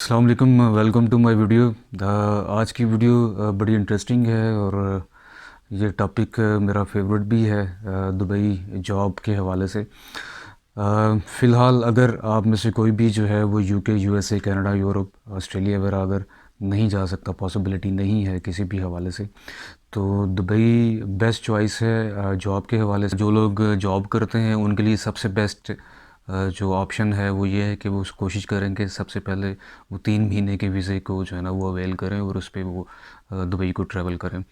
अस्सलाम वालेकुम, welcome to my video. आज की वीडियो बड़ी इंटरेस्टिंग है और ये टॉपिक मेरा फेवरेट भी है, दुबई जॉब के हवाले से। फ़िलहाल अगर आप में से कोई भी जो है वो UK, USA, Canada, Europe, Australia वगैरह अगर नहीं जा सकता, पॉसिबिलिटी नहीं है किसी भी हवाले से, तो दुबई बेस्ट चॉइस है जॉब के हवाले से। जो लोग जॉब करते हैं उनके लिए सबसे बेस्ट जो ऑप्शन है वो ये है कि वो कोशिश करें कि सबसे पहले वो 3 महीने के वीज़े को जो है ना वो अवेल करें और उस पे वो दुबई को ट्रैवल करें।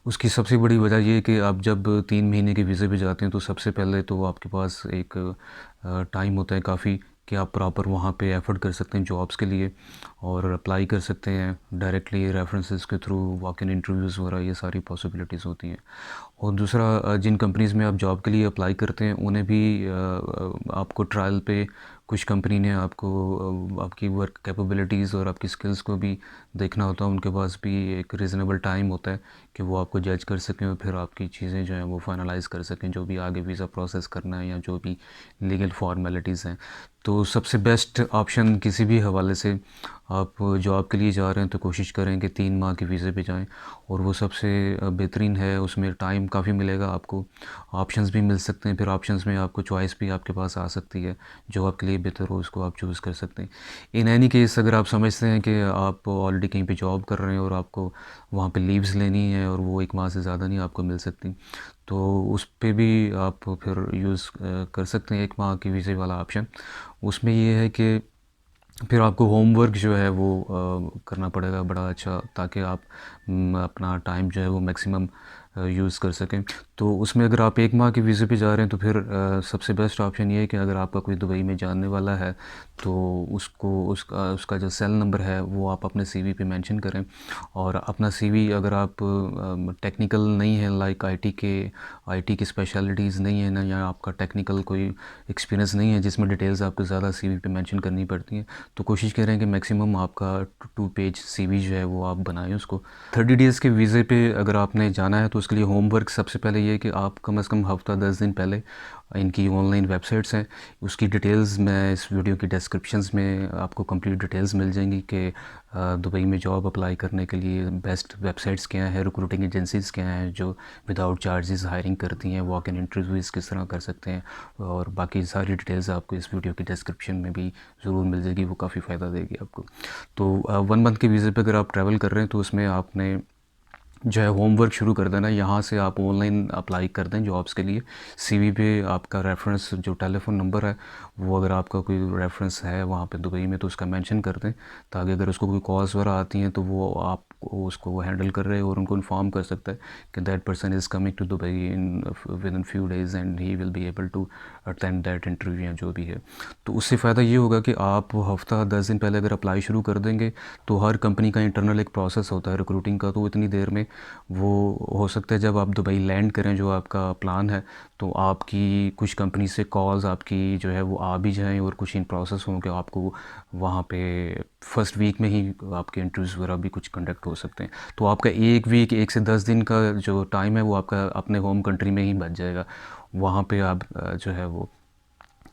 उसकी सबसे बड़ी वजह ये है कि आप जब 3 महीने के वीज़े पे जाते हैं तो सबसे पहले तो आपके पास एक टाइम होता है काफ़ी कि आप प्रॉपर वहाँ पे एफ़र्ट कर सकते हैं जॉब्स के लिए और अप्लाई कर सकते हैं डायरेक्टली रेफरेंसेस के थ्रू, वॉक इन इंटरव्यूज़ वगैरह, ये सारी पॉसिबिलिटीज़ होती हैं। और दूसरा, जिन कंपनीज़ में आप जॉब के लिए अप्लाई करते हैं उन्हें भी आपको ट्रायल पे कुछ कंपनी ने आपको आपकी वर्क कैपेबिलिटीज़ और आपकी स्किल्स को भी देखना होता है। उनके पास भी एक रीज़नेबल टाइम होता है कि वो आपको जज कर सकें और फिर आपकी चीज़ें जो हैं वो फाइनलाइज़ कर सकें, जो भी आगे वीज़ा प्रोसेस करना है या जो भी लीगल फॉर्मेलिटीज़ हैं। तो सबसे बेस्ट ऑप्शन किसी भी हवाले से आप जॉब के लिए जा रहे हैं तो कोशिश करें कि 3 माह के वीज़े पे जाएं और वो सबसे बेहतरीन है। उसमें टाइम काफ़ी मिलेगा आपको, ऑप्शंस भी मिल सकते हैं, फिर ऑप्शंस में आपको चॉइस भी आपके पास आ सकती है, जो आपके लिए बेहतर हो उसको आप चूज़ कर सकते हैं। इन एनी केस अगर आप समझते हैं कि आप ऑलरेडी कहीं पे जॉब कर रहे हैं और आपको वहाँ पे लीव्स लेनी है और वो 1 माह से ज़्यादा नहीं आपको मिल सकती, तो उस पे भी आप फिर यूज़ कर सकते हैं 1 माह की वीज़े वाला ऑप्शन। उसमें ये है कि फिर आपको होमवर्क जो है वो करना पड़ेगा बड़ा अच्छा, ताकि आप अपना टाइम जो है वो मैक्सिमम यूज़ कर सकें। तो उसमें अगर आप 1 माह के वीज़े पे जा रहे हैं तो फिर सबसे बेस्ट ऑप्शन ये है कि अगर आपका कोई दुबई में जानने वाला है तो उसको उसका उसका जो सेल नंबर है वो आप अपने सीवी पे मेंशन करें। और अपना सीवी, अगर आप टेक्निकल नहीं है, लाइक आईटी की स्पेशलिटीज़ नहीं है ना, या आपका टेक्निकल कोई एक्सपीरियंस नहीं है जिसमें डिटेल्स आपको ज़्यादा सीवी पे मेंशन करनी पड़ती हैं, तो कोशिश करें कि मैक्सिमम आपका 2 पेज सीवी जो है वो आप बनाएं उसको। 30 डेज़ के वीज़े पे अगर आपने जाना है तो उसके लिए होमवर्क सबसे पहले ये है कि आप कम से कम हफ़्ता 10 दिन पहले इनकी ऑनलाइन वेबसाइट्स हैं, उसकी डिटेल्स मैं इस वीडियो की डिस्क्रिप्शंस में आपको कंप्लीट डिटेल्स मिल जाएंगी कि दुबई में जॉब अप्लाई करने के लिए बेस्ट वेबसाइट्स क्या हैं, रिक्रूटिंग एजेंसीज़ क्या हैं जो विदाउट चार्जेस हायरिंग करती हैं, वॉक इन इंटरव्यूज़ किस तरह कर सकते हैं, और बाकी सारी डिटेल्स आपको इस वीडियो की डिस्क्रिप्शन में भी ज़रूर मिल जाएगी, वो काफ़ी फ़ायदा देगी आपको। तो 1 मंथ के वीज़े पे अगर आप ट्रैवल कर रहे हैं तो उसमें आपने जो है होमवर्क शुरू कर देना। यहाँ से आप ऑनलाइन अप्लाई कर दें जॉब्स के लिए। सीवी पे आपका रेफरेंस, जो टेलीफ़ोन नंबर है, वो अगर आपका कोई रेफरेंस है वहाँ पे दुबई में तो उसका मेंशन कर दें, ताकि अगर उसको कोई कॉल्स वगैरह आती हैं तो वो आपको उसको हैंडल कर रहे और उनको इन्फॉर्म कर सकता है कि that person is coming to Dubai within few days and he will be able to attend that interview या जो भी है। तो उससे फ़ायदा ये होगा कि आप हफ़्ता 10 दिन पहले अगर अप्लाई शुरू कर देंगे तो हर कंपनी का इंटरनल एक प्रोसेस होता है रिक्रूटिंग का, तो इतनी देर में वो हो सकता है जब आप दुबई लैंड करें, जो आपका प्लान है, तो आपकी कुछ कंपनी से कॉल्स आपकी जो है वो आ भी जाएँ और कुछ इन प्रोसेस हों कि आपको वहाँ पे फर्स्ट वीक में ही आपके इंटरव्यूज़ वगैरह भी कुछ कंडक्ट हो सकते हैं। तो आपका 1 वीक, 1 से 10 दिन का जो टाइम है वो आपका अपने होम कंट्री में ही बच जाएगा। वहाँ पे आप जो है वो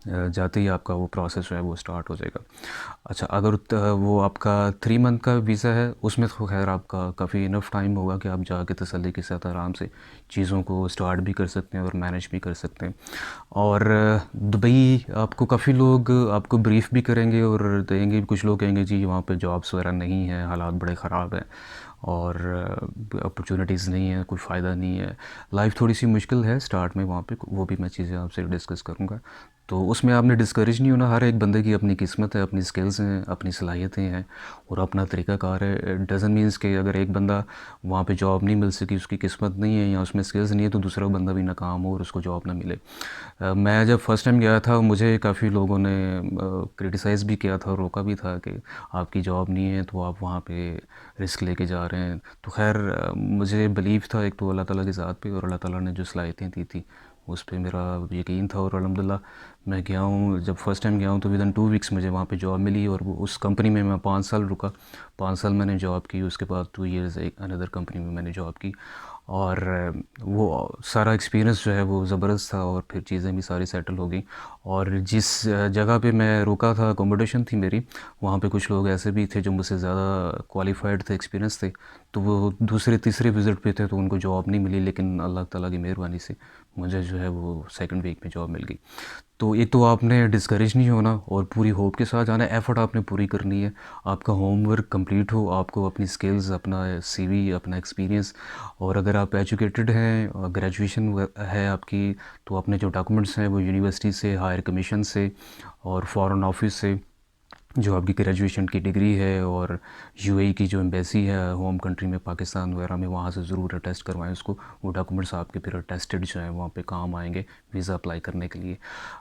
जाते ही आपका वो प्रोसेस जो है वो स्टार्ट हो जाएगा। अच्छा, अगर वो आपका 3 मंथ का वीज़ा है उसमें तो खैर आपका काफ़ी इनफ टाइम होगा कि आप जाके तसल्ली के साथ आराम से चीज़ों को स्टार्ट भी कर सकते हैं और मैनेज भी कर सकते हैं। और दुबई आपको काफ़ी लोग आपको ब्रीफ़ भी करेंगे और देंगे, कुछ लोग कहेंगे जी वहाँ पे जॉब्स वगैरह नहीं हैं, हालात बड़े ख़राब हैं और अपॉर्चुनिटीज़ नहीं है, कोई फ़ायदा नहीं है, लाइफ थोड़ी सी मुश्किल है स्टार्ट में वहाँ पे, वो भी मैं चीज़ें आपसे डिस्कस करूँगा। तो उसमें आपने डिस्करेज नहीं होना। हर एक बंदे की अपनी किस्मत है, अपनी स्किल्स हैं, अपनी सलाहियतें हैं और अपना तरीक़ाकार है। डज़न्ट मीन्स कि अगर एक बंदा वहाँ पे जॉब नहीं मिल सकी, उसकी किस्मत नहीं है या उसमें स्किल्स नहीं है, तो दूसरा बंदा भी नाकाम हो और उसको जॉब ना मिले। मैं जब फ़र्स्ट टाइम गया था मुझे काफ़ी लोगों ने क्रिटिसाइज़ भी किया था, रोका भी था कि आपकी जॉब नहीं है तो आप वहाँ पे रिस्क लेके जा रहे हैं। तो खैर मुझे बिलीव था एक तो अल्लाह ताला की ज़ात पे, और अल्लाह ताला ने जो सलाहियतें दी थी उस पे मेरा यकीन था और अल्हम्दुलिल्लाह मैं गया हूँ। जब फ़र्स्ट टाइम गया हूँ तो विदिन 2 वीक्स मुझे वहाँ पे जॉब मिली और वो उस कंपनी में मैं 5 साल रुका। 5 साल मैंने जॉब की, उसके बाद 2 ईयर्स एक अनदर कंपनी में मैंने जॉब की। और वो सारा एक्सपीरियंस जो है वो ज़बरदस्त था और फिर चीज़ें भी सारी सेटल हो गई। और जिस जगह पे मैं रुका था, अकोमोडेशन थी मेरी, वहाँ पे कुछ लोग ऐसे भी थे जो मुझसे ज़्यादा क्वालिफ़ाइड थे, एक्सपीरियंस थे। तो वो दूसरे तीसरे विज़िट पे थे तो उनको जॉब नहीं मिली, लेकिन अल्लाह ताला की मेहरबानी से मुझे जो है वो सेकंड वीक में जॉब मिल गई। तो एक तो आपने डिस्करेज नहीं होना और पूरी होप के साथ जाना है, एफ़र्ट आपने पूरी करनी है। आपका होमवर्क कंप्लीट हो, आपको अपनी स्किल्स, अपना सीवी, अपना एक्सपीरियंस, और अगर आप एजुकेटेड हैं, ग्रेजुएशन है आपकी, तो अपने जो डॉक्यूमेंट्स हैं वो यूनिवर्सिटी से, हायर कमीशन से और फॉरेन ऑफिस से जो आपकी ग्रेजुएशन की डिग्री है, और यूएई की जो एम्बेसी है होम कंट्री में, पाकिस्तान वगैरह में, वहाँ से ज़रूर अटेस्ट करवाएं उसको। वो डॉक्यूमेंट्स आपके फिर अटेस्टेड जो हैं वहाँ पे काम आएंगे वीज़ा अप्लाई करने के लिए।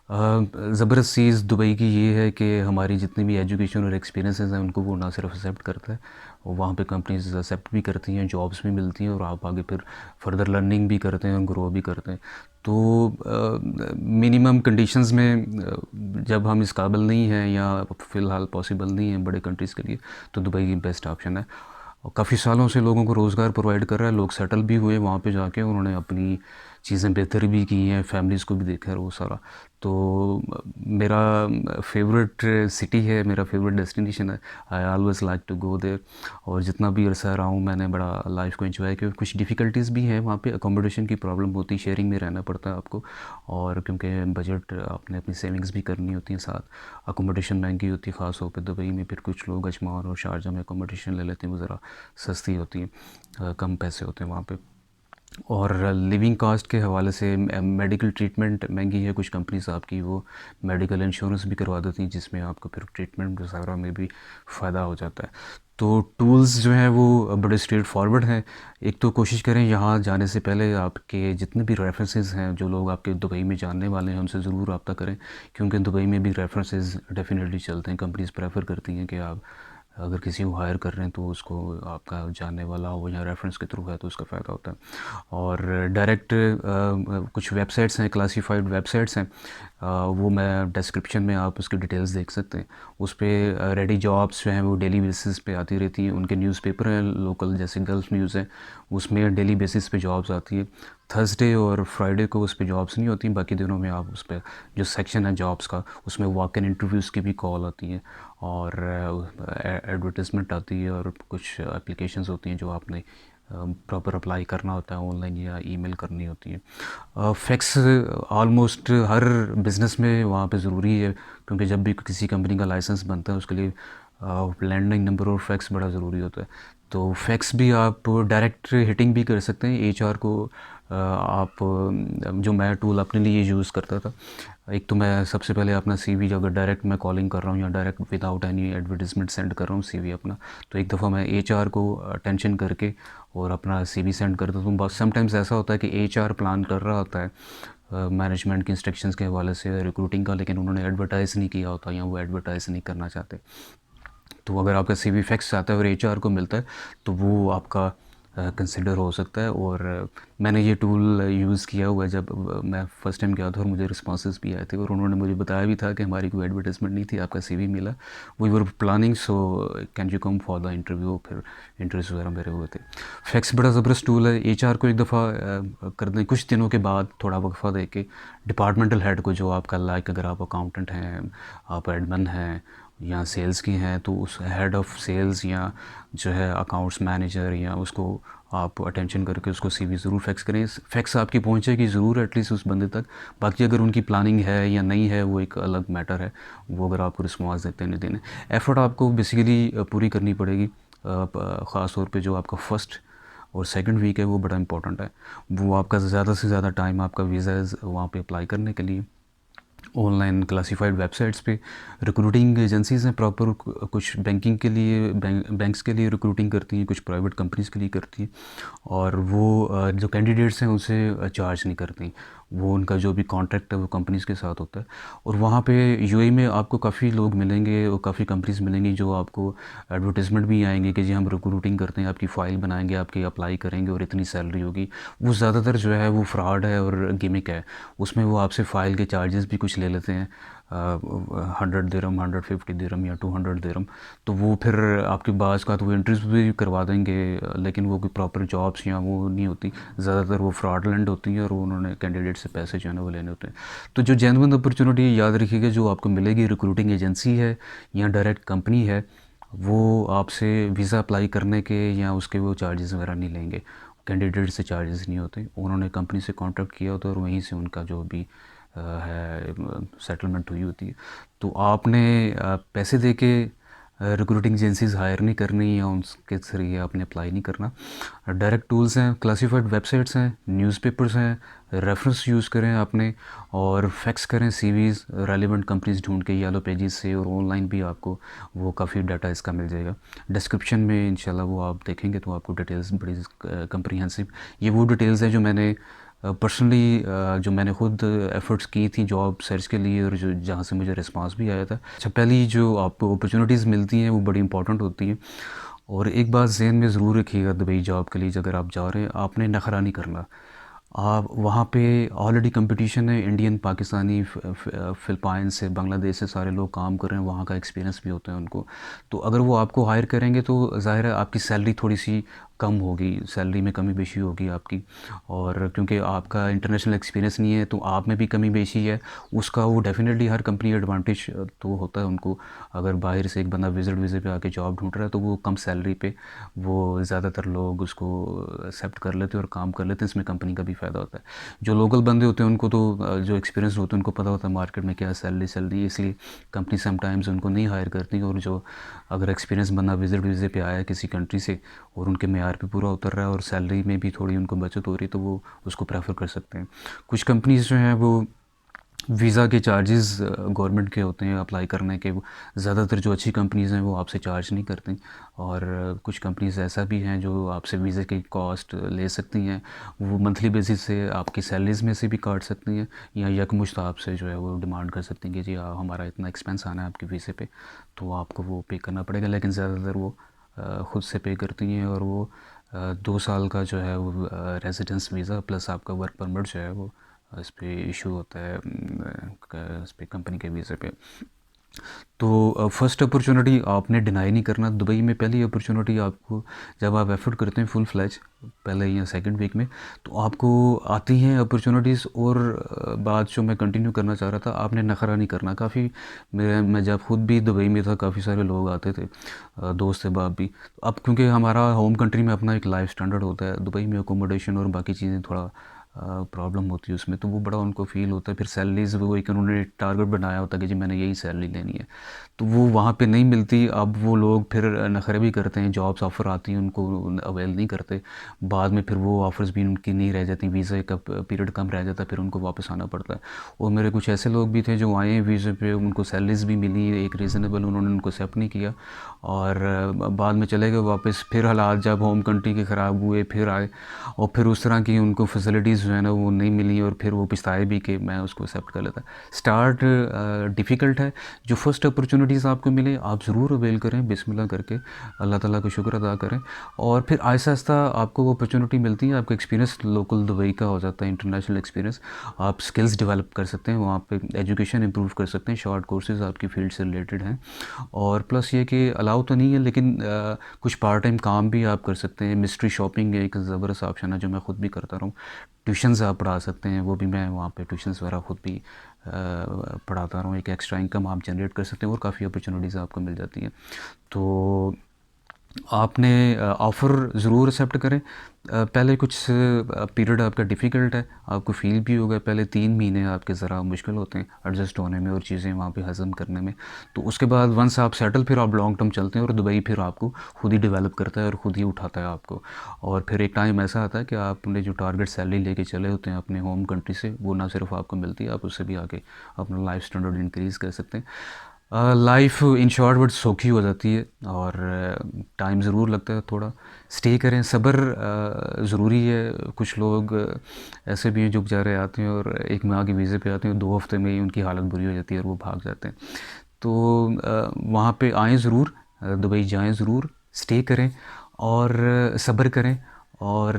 ज़बरदस्त चीज़ दुबई की ये है कि हमारी जितनी भी एजुकेशन और एक्सपीरियंसेस हैं उनको वो ना सिर्फ एक्सेप्ट करता है, और वहाँ पे कंपनीज एक्सेप्ट भी करती हैं, जॉब्स भी मिलती हैं, और आप आगे फिर फर्दर लर्निंग भी करते हैं और ग्रो भी करते हैं। तो मिनिमम कंडीशंस में जब हम इस काबिल नहीं हैं या फ़िलहाल पॉसिबल नहीं है बड़े कंट्रीज़ के लिए, तो दुबई की बेस्ट ऑप्शन है। और काफ़ी सालों से लोगों को रोज़गार प्रोवाइड कर रहा है, लोग सेटल भी हुए वहाँ पे जाके, उन्होंने अपनी चीज़ें बेहतर भी की हैं, फैमिलीज़ को भी देखा है वो सारा। तो मेरा फेवरेट सिटी है, मेरा फेवरेट डेस्टिनेशन है। I always like to go there. और जितना भी अरसा रहा हूँ मैंने बड़ा लाइफ को एंजॉय किया। कुछ डिफ़िकल्टीज़ भी हैं वहाँ पे, अकोमोडेशन की प्रॉब्लम होती है, शेयरिंग में रहना पड़ता है आपको, और क्योंकि बजट आपने अपनी सेविंग्स भी करनी होती हैं साथ। अकोमोडेशन महंगी होती है ख़ास तौर पे दुबई में, फिर कुछ लोग अजमान और शारजा में अकोमोडेशन ले लेते हैं, वो ज़रा सस्ती होती है, कम पैसे होते हैं वहाँ पे। और लिविंग कॉस्ट के हवाले से मेडिकल ट्रीटमेंट महंगी है, कुछ कंपनीज आपकी वो मेडिकल इंश्योरेंस भी करवा देती हैं जिसमें आपको फिर ट्रीटमेंट वगैरह में भी फ़ायदा हो जाता है। तो टूल्स जो हैं वो बड़े स्ट्रेट फॉरवर्ड हैं। एक तो कोशिश करें यहाँ जाने से पहले आपके जितने भी रेफरेंसेस हैं, जो लोग आपके दुबई में जानने वाले हैं, उनसे ज़रूर रब्ता करें, क्योंकि दुबई में भी रेफरेंसेस डेफिनेटली चलते हैं। कंपनीज प्रेफर करती हैं कि आप अगर किसी को हायर कर रहे हैं तो उसको आपका जानने वाला हो या रेफरेंस के थ्रू है तो उसका फ़ायदा होता है। और डायरेक्ट कुछ वेबसाइट्स हैं, क्लासिफाइड वेबसाइट्स हैं, वो मैं डिस्क्रिप्शन में आप उसकी डिटेल्स देख सकते हैं। उस पर रेडी जॉब्स जो हैं वो डेली बेसिस पे आती रहती हैं। उनके न्यूज़पेपर हैं लोकल, जैसे गल्फ़ न्यूज़ है, उसमें डेली बेसिस पे जॉब्स आती है। थर्सडे और फ्राइडे को उस पर जॉब्स नहीं होती, बाकी दिनों में आप उस पर जो सेक्शन है जॉब्स का, उसमें वॉक इन इंटरव्यूज़ की भी कॉल आती है, और एडवर्टाइजमेंट आती है, और कुछ एप्लीकेशंस होती हैं जो आपने प्रॉपर अप्लाई करना होता है ऑनलाइन या ईमेल करनी होती है। फैक्स ऑलमोस्ट हर बिज़नेस में वहाँ पे ज़रूरी है, क्योंकि जब भी किसी कंपनी का लाइसेंस बनता है उसके लिए लैंडिंग नंबर और फैक्स बड़ा ज़रूरी होता है। तो फैक्स भी आप डायरेक्ट हिटिंग भी कर सकते हैं एचआर को। आप जो मैं टूल अपने लिए यूज़ करता था, एक तो मैं सबसे पहले अपना सीवी, अगर डायरेक्ट मैं कॉलिंग कर रहा हूँ या direct without any advertisement send कर रहा हूँ सीवी अपना, तो एक दफ़ा मैं एचआर को अटेंशन करके और अपना सीवी सेंड कर देता हूँ। बस समटाइम्स ऐसा होता है कि एचआर प्लान कर रहा होता है मैनेजमेंट के इंस्ट्रक्शंस के हवाले से रिक्रूटिंग का, लेकिन उन्होंने एडवर्टाइज़ नहीं किया होता या वो एडवर्टाइज़ नहीं करना चाहते। तो अगर आपका सीवी फैक्स आता है और एचआर को मिलता है तो वो आपका कंसिडर हो सकता है। और मैंने ये टूल यूज़ किया हुआ है जब मैं फ़र्स्ट टाइम गया था, और मुझे रिस्पॉन्सेज भी आए थे, और उन्होंने मुझे बताया भी था कि हमारी कोई एडवर्टाइजमेंट नहीं थी, आपका सीवी मिला, we were planning, so can you come for the interview. फिर इंटरव्यूज़ वगैरह मेरे हुए थे। फैक्स बड़ा ज़बरदस्त टूल है। एचआर को एक दफ़ा कर दें, कुछ दिनों के बाद थोड़ा वक्फा दे के डिपार्टमेंटल हेड को, जो आपका लाइक अगर आप अकाउंटेंट हैं, आप एडमिन हैं या सेल्स की हैं, तो उस हेड ऑफ़ सेल्स या जो है अकाउंट्स मैनेजर, या उसको आप अटेंशन करके उसको सीवी ज़रूर फैक्स करें। फैक्स आपकी पहुंचेगी ज़रूर एटलीस्ट उस बंदे तक। बाकी अगर उनकी प्लानिंग है या नहीं है वो एक अलग मैटर है, वो अगर आपको रिस्पॉन्स देते नहीं देने, एफ़र्ट आपको बेसिकली पूरी करनी पड़ेगी। ख़ास तौर पे जो आपका फ़र्स्ट और सेकंड वीक है वो बड़ा इंपॉर्टेंट है। वो आपका ज़्यादा से ज़्यादा टाइम आपका वीज़ाज़ वहाँ पे अप्लाई करने के लिए। ऑनलाइन क्लासिफाइड वेबसाइट्स पे रिक्रूटिंग एजेंसीज़ हैं प्रॉपर, कुछ बैंकिंग के लिए, बैंक्स के लिए रिक्रूटिंग करती हैं, कुछ प्राइवेट कंपनीज़ के लिए करती हैं, और वो जो कैंडिडेट्स हैं उनसे चार्ज नहीं करती। वो उनका जो भी कॉन्ट्रैक्ट है वो कंपनीज़ के साथ होता है। और वहाँ पे यूएई में आपको काफ़ी लोग मिलेंगे और काफ़ी कंपनीज़ मिलेंगी जो आपको एडवर्टाइजमेंट भी आएंगे कि जी हम रिक्रूटिंग करते हैं, आपकी फ़ाइल बनाएंगे, आपकी अप्लाई करेंगे और इतनी सैलरी होगी। वो ज़्यादातर जो है वो फ्रॉड है और गिमिक है। उसमें वो आपसे फ़ाइल के चार्जेस भी कुछ ले लेते हैं, 100 दिरहम, 150 दिरहम या 200 दिरहम। तो वो फिर आपके बाज़ का तो वो इंटरव्यू भी करवा देंगे, लेकिन वो कोई प्रॉपर जॉब्स या वो नहीं होती। ज़्यादातर वो फ्रॉडलेंट होती हैं और उन्होंने कैंडिडेट से पैसे जो है ना वो लेने होते हैं। तो जो जेन्युइन अपॉर्चुनिटी याद रखिएगा जो आपको मिलेगी, रिक्रूटिंग एजेंसी है या डायरेक्ट कंपनी है, वो आपसे वीज़ा अप्लाई करने के या उसके वो चार्जेस वगैरह नहीं लेंगे। कैंडिडेट से चार्जेस नहीं होते, उन्होंने कंपनी से कॉन्ट्रैक्ट किया होता है और वहीं से उनका जो भी है सेटलमेंट हुई होती है। तो आपने पैसे दे के रिक्रूटिंग एजेंसीज हायर नहीं करनी या उनके जरिए आपने अप्लाई नहीं करना। डायरेक्ट टूल्स हैं, क्लासिफाइड वेबसाइट्स हैं, न्यूज़पेपर्स हैं, रेफरेंस यूज़ करें आपने और फैक्स करें सीवीज़ रेलिवेंट कंपनीज ढूंढ के येलो पेजेस से, और ऑनलाइन भी आपको वो काफ़ी डाटा इसका मिल जाएगा। डिस्क्रिप्शन में इंशाल्लाह वो आप देखेंगे तो आपको डिटेल्स बड़ी कंप्रीहेंसिव, ये वो डिटेल्स हैं जो मैंने पर्सनली जो मैंने खुद एफ़र्ट्स की थी जॉब सर्च के लिए और जो जहाँ से मुझे रिस्पांस भी आया था। अच्छा, पहली जो आपको अपॉर्चुनिटीज़ मिलती हैं वो बड़ी इंपॉर्टेंट होती हैं। और एक बात ज़हन में ज़रूर रखिएगा, दुबई जॉब के लिए अगर आप जा रहे हैं, आपने नखरा नहीं करना। आप वहाँ पे ऑलरेडी कंपटीशन है, इंडियन, पाकिस्तानी, फ़िलिपाइन से, बांग्लादेश से सारे लोग काम कर रहे हैं, वहाँ का एक्सपीरियंस भी होता है उनको। तो अगर वो आपको हायर करेंगे तो ज़ाहिर है आपकी सैलरी थोड़ी सी कम होगी, सैलरी में कमी बेशी होगी आपकी। और क्योंकि आपका इंटरनेशनल एक्सपीरियंस नहीं है तो आप में भी कमी बेशी है, उसका वो डेफिनेटली हर कंपनी एडवांटेज तो होता है उनको। अगर बाहर से एक बंदा विज़िट वीज़े पे आके जॉब ढूंढ रहा है तो वो कम सैलरी पे वो ज़्यादातर लोग उसको एक्सेप्ट कर लेते हैं और काम कर लेते हैं, इसमें कंपनी का भी फ़ायदा होता है। जो लोकल बंदे होते हैं उनको तो जो एक्सपीरियंस होते हैं उनको पता होता है मार्केट में क्या सैलरी चल रही है, इसलिए कंपनी समटाइम्स उनको नहीं हायर करती। और जो अगर एक्सपीरियंस बंदा विज़िट वीज़े पे आया है किसी कंट्री से और उनके मेयार पे पूरा उतर रहा है और सैलरी में भी थोड़ी उनको बचत हो रही है तो वो उसको प्रेफर कर सकते हैं। कुछ कंपनीज़ जो हैं वो वीज़ा के चार्जेस गवर्नमेंट के होते हैं अप्लाई करने के, वो ज़्यादातर जो अच्छी कंपनीज़ हैं वो आपसे चार्ज नहीं करती। और कुछ कंपनीज़ ऐसा भी हैं जो आपसे वीज़े की कॉस्ट ले सकती हैं, वो मंथली बेसिस से आपकी सैलरीज़ में से भी काट सकती हैं या यकमुश्त आपसे जो है वो डिमांड कर सकती हैं कि जी हमारा इतना एक्सपेंस आना है आपके वीज़े पे, तो आपको वो पे करना पड़ेगा। लेकिन ज़्यादातर वो ख़ुद से पे करती हैं और वो 2 साल का जो है वो रेजिडेंस वीज़ा प्लस आपका वर्क परमिट जो है वो इस पे इशू होता है, इस पे कंपनी के वीज़े पे। तो फर्स्ट अपॉर्चुनिटी आपने डिनाई नहीं करना। दुबई में पहली अपॉर्चुनिटी आपको जब आप एफर्ट करते हैं फुल फ्लैज पहले या सेकंड वीक में, तो आपको आती हैं अपॉर्चुनिटीज़। और बात जो मैं कंटिन्यू करना चाह रहा था, आपने नखरा नहीं करना। काफ़ी मैं जब खुद भी दुबई में था काफ़ी सारे लोग आते थे, दोस्त अहबाब भी। अब क्योंकि हमारा होम कंट्री में अपना एक लाइफ स्टैंडर्ड होता है, दुबई में अकोमोडेशन और बाकी चीज़ें थोड़ा प्रॉब्लम होती है उसमें, तो वो बड़ा उनको फ़ील होता है। फिर सैलरीज़ वो एक उन्होंने टारगेट बनाया होता है कि जी मैंने यही सैलरी लेनी है, तो वो वहाँ पे नहीं मिलती। अब वो लोग फिर नखरे भी करते हैं, जॉब्स ऑफ़र आती हैं उनको अवेल नहीं करते। बाद में फिर वो ऑफ़र्स भी उनकी नहीं रह जाती, वीज़ा का पीरियड कम रह जाता है, फिर उनको वापस आना पड़ता है। और मेरे कुछ ऐसे लोग भी थे जो आए हैं वीज़े पे, उनको सैलरीज़ भी मिली एक रीज़नेबल, उन्होंने उनको एक्सेप्ट नहीं किया और बाद में चले गए वापस। फिर हालात जब होम कंट्री के ख़राब हुए फिर आए और फिर उस तरह की उनको फैसिलिटीज़ जो है ना वो नहीं मिली और फिर वो पछताए भी कि मैं उसको एक्सेप्ट कर लेता। स्टार्ट डिफ़िकल्ट है। जो फर्स्ट अपॉर्चुनिटीज़ आपको मिले आप ज़रूर अवेल करें, बिस्मिल्लाह करके अल्लाह ताला का शुक्र अदा करें। और फिर आहिस्ता आहिस्ता आपको वो अपॉर्चुनिटी मिलती है, आपका एक्सपीरियंस लोकल दुबई का हो जाता है, इंटरनेशनल एक्सपीरियंस। आप स्किल्स डेवलप कर सकते हैं वहाँ पे, एजुकेशन इंप्रूव कर सकते हैं, शॉर्ट कोर्सेज़ आपकी फ़ील्ड से रिलेटेड हैं। और प्लस ये कि अलाउ तो नहीं है लेकिन कुछ पार्ट टाइम काम भी आप कर सकते हैं। मिस्ट्री शॉपिंग एक ज़बरदस्त ऑप्शन है जो मैं ख़ुद भी करता रहा हूँ। ट्यूशन्स आप पढ़ा सकते हैं, वो भी मैं वहाँ पे ट्यूशन्स वगैरह ख़ुद भी पढ़ाता रहा हूँ। एक एक्स्ट्रा इनकम आप जनरेट कर सकते हैं और काफ़ी अपॉर्चुनिटीज़ आपको मिल जाती हैं। तो आपने ऑफ़र ज़रूर एक्सेप्ट करें। पहले कुछ पीरियड आपका डिफ़िकल्ट है, आपको फ़ील भी होगा, पहले 3 महीने आपके ज़रा मुश्किल होते हैं एडजस्ट होने में और चीज़ें वहाँ पे हज़म करने में। तो उसके बाद वंस आप सेटल, फिर आप लॉन्ग टर्म चलते हैं और दुबई फिर आपको खुद ही डेवलप करता है और ख़ुद ही उठाता है आपको। और फिर एक टाइम ऐसा आता है कि आपने जो टारगेट सैलरी लेके चले होते हैं अपने होम कंट्री से, वो ना सिर्फ आपको मिलती है, आप उससे भी आगे अपना लाइफ स्टैंडर्ड इंक्रीज़ कर सकते हैं। लाइफ इन शॉर्ट वर्ड सोखी हो जाती है, और टाइम ज़रूर लगता है थोड़ा। स्टे करें, सब्र ज़रूरी है। कुछ लोग ऐसे भी हैं जो बेचारे आते हैं और एक माह के वीज़े पे आते हैं, 2 हफ्ते में ही उनकी हालत बुरी हो जाती है और वो भाग जाते हैं। तो वहाँ पे आएँ ज़रूर, दुबई जाएँ ज़रूर, स्टे करें और सब्र करें और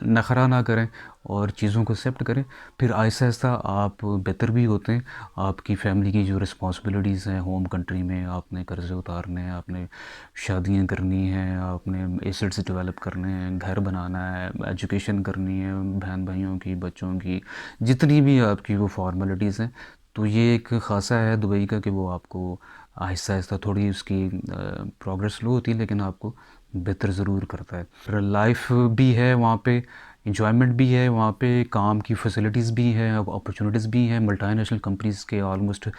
नखरा ना करें और चीज़ों को एक्सेप्ट करें। फिर आहिस्ता-आहिस्ता आप बेहतर भी होते हैं। आपकी फ़ैमिली की जो रिस्पॉन्सिबिलिटीज़ हैं होम कंट्री में, आपने कर्ज़े उतारने हैं, आपने शादियाँ करनी हैं, आपने एसेट्स डेवलप करने हैं, घर बनाना है, एजुकेशन करनी है बहन-भाइयों की, बच्चों की, जितनी भी आपकी वो फ़ॉर्मेलिटीज़ हैं। तो ये एक ख़ासा है दुबई का कि वो आपको आहिस्ता-आहिस्ता थोड़ी उसकी प्रोग्रेस स्लो होती है, लेकिन आपको बेहतर ज़रूर करता है। और लाइफ भी है वहाँ पे, एन्जॉयमेंट भी है वहाँ पे, काम की फैसिलिटीज़ भी हैं, अपॉर्चुनिटीज़ भी हैं। मल्टीनेशनल कंपनीज़ के ऑलमोस्ट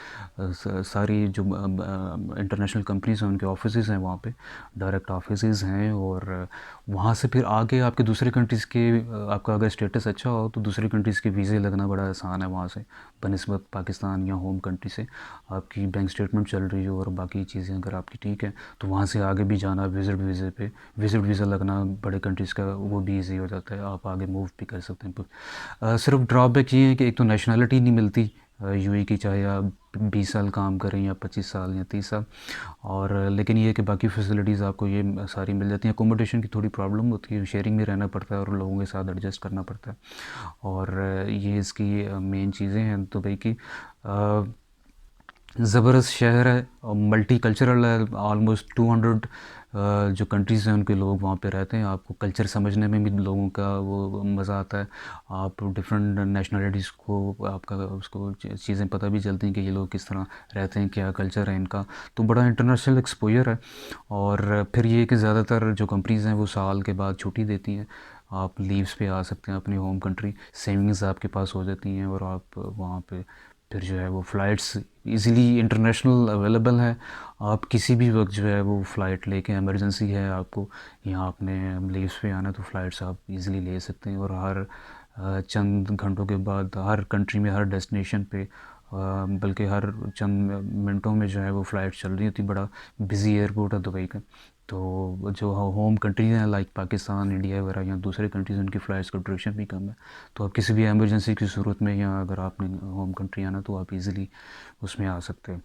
सारी जो इंटरनेशनल कंपनीज़ हैं उनके ऑफिसेज़ हैं वहाँ पे, डायरेक्ट ऑफिसेज़ हैं। और वहाँ से फिर आगे आपके दूसरे कंट्रीज़ के आपका अगर स्टेटस अच्छा हो तो दूसरी कंट्रीज़ के वीज़े लगना बड़ा आसान है वहाँ से, बनिस्बत पाकिस्तान या होम कंट्री से। आपकी बैंक स्टेटमेंट चल रही हो और बाकी चीज़ें अगर आपकी ठीक है तो वहाँ से आगे भी जाना विज़िट वीज़े पे, विज़िट वीज़ा लगना बड़े कंट्रीज़ का वो भी ईज़ी हो जाता है, आप आगे मूव भी कर सकते हैं। सिर्फ ड्रॉबैक ये है कि एक तो नेशनलिटी नहीं मिलती यूएई की, चाहे आप 20 साल काम करें या 25 साल या 30 साल। और लेकिन ये है कि बाकी फैसिलिटीज़ आपको ये सारी मिल जाती हैं। अकोमोडेशन की थोड़ी प्रॉब्लम होती है, शेयरिंग में रहना पड़ता है और लोगों के साथ एडजस्ट करना पड़ता है। और ये इसकी मेन चीज़ें हैं दुबई की। ज़बरदस्त शहर है और मल्टी कल्चरल है। ऑलमोस्ट 200 जो कंट्रीज़ हैं उनके लोग वहाँ पे रहते हैं। आपको कल्चर समझने में भी लोगों का वो मज़ा आता है। आप डिफरेंट नेशनलिटीज़ को आपका उसको चीज़ें पता भी चलती हैं कि ये लोग किस तरह रहते हैं, क्या कल्चर है इनका। तो बड़ा इंटरनेशनल एक्सपोजर है। और फिर ये कि ज़्यादातर जो कंपनीज़ हैं वो साल के बाद छुट्टी देती हैं, आप लीव्स पे आ सकते हैं अपनी होम कंट्री, सेविंग्स आपके पास हो जाती हैं और आप वहाँ पे फिर जो है वो फ़्लाइट्स इजीली इंटरनेशनल अवेलेबल है। आप किसी भी वक्त जो है वो फ़्लाइट लेके, इमरजेंसी है आपको यहाँ अपने लीव्स पे आना तो फ़्लाइट्स आप इजीली ले सकते हैं। और हर चंद घंटों के बाद हर कंट्री में, हर डेस्टिनेशन पे बल्कि हर चंद मिनटों में जो है वो फ़्लाइट चल रही होती। बड़ा बिज़ी एयरपोर्ट है दुबई का। तो जो होम कंट्रीज़ हैं लाइक पाकिस्तान, इंडिया वगैरह या दूसरे कंट्रीज़, उनकी फ़्लाइट्स का ड्यूरेशन भी कम है। तो आप किसी भी इमरजेंसी की सूरत में या अगर आपने होम कंट्री आना तो आप इजीली उसमें आ सकते हैं।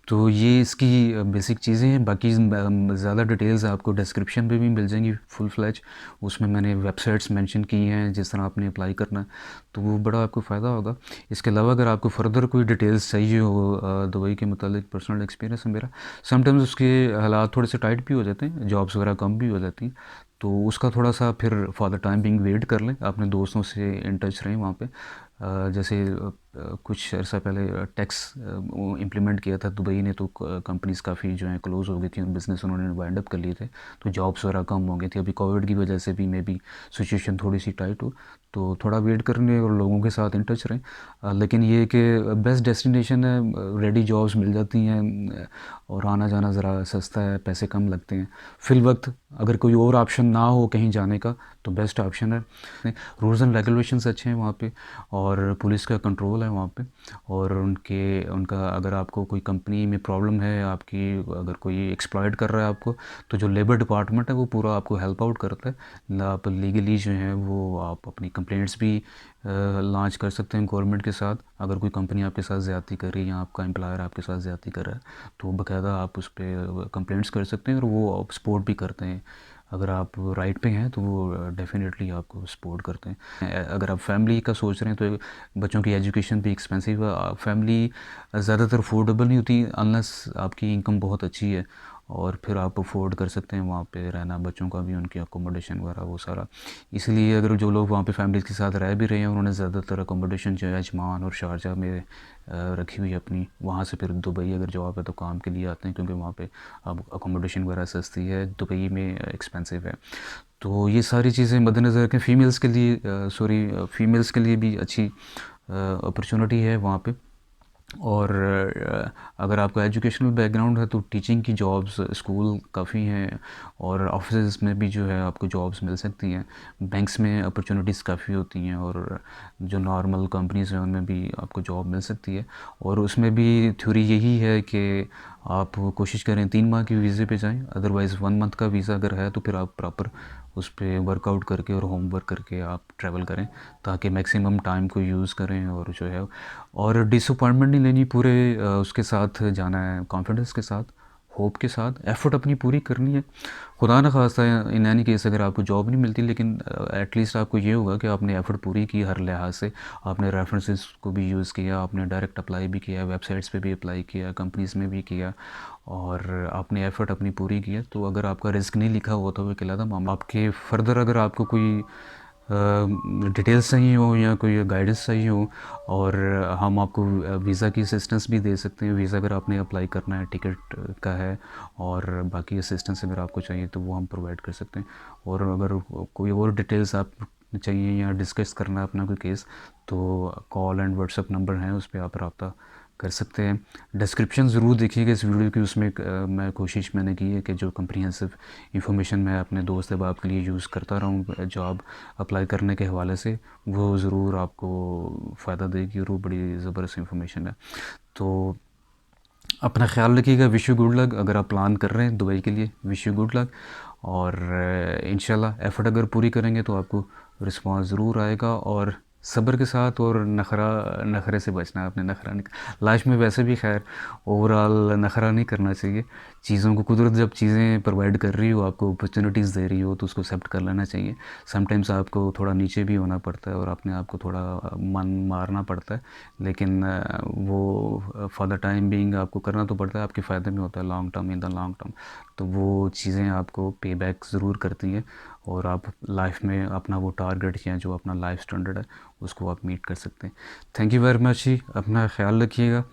तो ये इसकी बेसिक चीज़ें हैं। बाकी ज़्यादा डिटेल्स आपको डिस्क्रिप्शन में भी मिल जाएंगी फुल फ्लैज। उसमें मैंने वेबसाइट्स मेंशन की हैं जिस तरह आपने अप्लाई करना है, तो वो बड़ा आपको फ़ायदा होगा। इसके अलावा अगर आपको फर्दर कोई डिटेल्स चाहिए हो दुबई के मतलब, पर्सनल एक्सपीरियंस है मेरा। समटाइम्स उसके हालात थोड़े से टाइट भी हो जाते हैं, जॉब्स वगैरह कम भी हो जाती हैं, तो उसका थोड़ा सा फिर for the time being wait कर लें, अपने दोस्तों से इन टच रहें वहाँ पे। जैसे कुछ अर्सा पहले टैक्स इम्प्लीमेंट किया था दुबई ने, तो कंपनीज़ काफ़ी जो है क्लोज़ हो गई थी, बिज़नेस उन्होंने वाइंड अप कर लिए थे, तो जॉब्स वगैरह कम हो गई थी। अभी कोविड की वजह से भी मे बी सिचुएशन थोड़ी सी टाइट हो, तो थोड़ा वेट करने और लोगों के साथ इन टच रहें। लेकिन ये कि बेस्ट डेस्टिनेशन है, रेडी जॉब्स मिल जाती हैं और आना जाना ज़रा सस्ता है, पैसे कम लगते हैं। फिल वक्त अगर कोई और ऑप्शन ना हो कहीं जाने का तो बेस्ट ऑप्शन है। रूल्स एंड रेगुलेशंस अच्छे हैं वहाँ पे और पुलिस का कंट्रोल है वहाँ पे। और उनका अगर आपको कोई कंपनी में प्रॉब्लम है, आपकी अगर कोई एक्सप्लॉइट कर रहा है आपको, तो जो लेबर डिपार्टमेंट है वो पूरा आपको हेल्प आउट करता है। आप लीगली जो है वो आप अपनी कंप्लेंट्स भी लॉन्च कर सकते हैं गवर्नमेंट के साथ। अगर कोई कंपनी आपके साथ ज़्यादती कर रही है या आपका एम्प्लॉयर आपके साथ ज़्यादती कर रहा है तो बाकायदा आप उस पर कंप्लेंट्स कर सकते हैं और वो सपोर्ट भी करते हैं। अगर आप राइट पे हैं तो वो डेफ़िनेटली आपको सपोर्ट करते हैं। अगर आप फैमिली का सोच रहे हैं तो बच्चों की एजुकेशन भी एक्सपेंसिव है। फैमिली ज़्यादातर अफोर्डेबल नहीं होती अनलेस आपकी इनकम बहुत अच्छी है, और फिर आप अफोर्ड कर सकते हैं वहाँ पे रहना, बच्चों का भी, उनकी अकोमोडेशन वगैरह वो सारा। इसलिए अगर जो लोग वहाँ पे फैमिली के साथ रह भी रहे हैं उन्होंने ज़्यादातर अकोमोडेशन जो है अजमान और शारजा में रखी हुई है अपनी। वहाँ से फिर दुबई अगर जॉब है तो काम के लिए आते हैं, क्योंकि वहाँ पे अब अकोमोडेशन वगैरह सस्ती है, दुबई में एक्सपेंसिव है। तो ये सारी चीज़ें मद्देनज़र रखें। फ़ीमेल्स के लिए फ़ीमेल्स के लिए भी अच्छी अपॉर्चुनिटी है वहाँ पे। और अगर आपका एजुकेशनल बैकग्राउंड है तो टीचिंग की जॉब्स स्कूल काफ़ी हैं, और ऑफिस में भी जो है आपको जॉब्स मिल सकती हैं। बैंक्स में अपॉर्चुनिटीज़ काफ़ी होती हैं, और जो नॉर्मल कंपनीज़ हैं उनमें भी आपको जॉब मिल सकती है। और उसमें भी थ्योरी यही है कि आप कोशिश करें 3 माह के वीज़े पे जाएं, अदरवाइज़ 1 मंथ का वीज़ा अगर है तो फिर आप प्रॉपर उस पर वर्कआउट करके और होम वर्क करके आप ट्रैवल करें, ताकि मैक्सिमम टाइम को यूज़ करें। और जो है और डिसअपॉइंटमेंट नहीं लेनी, पूरे उसके साथ जाना है, कॉन्फिडेंस के साथ, होप के साथ, एफ़र्ट अपनी पूरी करनी है। खुदा न खास्ता इन एनी केस अगर आपको जॉब नहीं मिलती, लेकिन एटलीस्ट आपको ये होगा कि आपने एफ़र्ट पूरी की हर लिहाज से। आपने रेफरेंसेस को भी यूज़ किया, आपने डायरेक्ट अप्लाई भी किया, वेबसाइट्स पे भी अप्लाई किया, कंपनीज़ में भी किया, और आपने एफ़र्ट अपनी पूरी किया। तो अगर आपका रिस्क नहीं लिखा हुआ तो वो कहलाता मामला। आपके फर्दर अगर आपको कोई डिटेल्स चाहिए हो या कोई गाइडेंस चाहिए हो, और हम आपको वीज़ा की असिस्टेंस भी दे सकते हैं। वीज़ा अगर आपने अप्लाई करना है, टिकट का है, और बाकी असिस्टेंस अगर आपको चाहिए तो वो हम प्रोवाइड कर सकते हैं। और अगर कोई और डिटेल्स आप चाहिए या डिस्कस करना है अपना कोई केस, तो कॉल एंड व्हाट्सएप नंबर हैं, उस पर आप रब्ता कर सकते हैं। डिस्क्रिप्शन ज़रूर देखिएगा इस वीडियो की, उसमें मैं कोशिश मैंने की है कि जो कम्प्रीहेंसिव इंफॉर्मेशन मैं अपने दोस्त अहबाब के लिए यूज़ करता रहूँ जॉब अप्लाई करने के हवाले से, वो ज़रूर आपको फ़ायदा देगी, और वो बड़ी ज़बरदस्त इंफॉर्मेशन है। तो अपना ख्याल रखिएगा। Wish you good luck. अगर आप प्लान कर रहे हैं दुबई के लिए, विश यू गुड लक। और इंशाल्लाह एफ़र्ट अगर पूरी करेंगे तो आपको रिस्पांस ज़रूर आएगा। और सब्र के साथ, और नखरे से बचना है, अपने नखरा नहीं, लाइफ में वैसे भी खैर ओवरऑल नखरा नहीं करना चाहिए। चीज़ों को कुदरत जब चीज़ें प्रोवाइड कर रही हो, आपको अपॉर्चुनिटीज़ दे रही हो, तो उसको एक्सेप्ट कर लेना चाहिए। समटाइम्स आपको थोड़ा नीचे भी होना पड़ता है, और अपने आप को थोड़ा मन मारना पड़ता है, लेकिन वो फॉर द टाइम बीइंग आपको करना तो पड़ता है, आपके फ़ायदे में होता है long term, in the long term. तो वो चीज़ें आपको पे बैक ज़रूर करती हैं, और आप लाइफ में अपना वो टारगेट या जो अपना लाइफ स्टैंडर्ड है उसको आप मीट कर सकते हैं। थैंक यू वेरी मच जी, अपना ख्याल रखिएगा।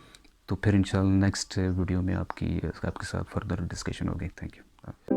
तो फिर इंशाल्लाह नेक्स्ट वीडियो में आपके साथ फर्दर डिस्कशन होगी। Thank you.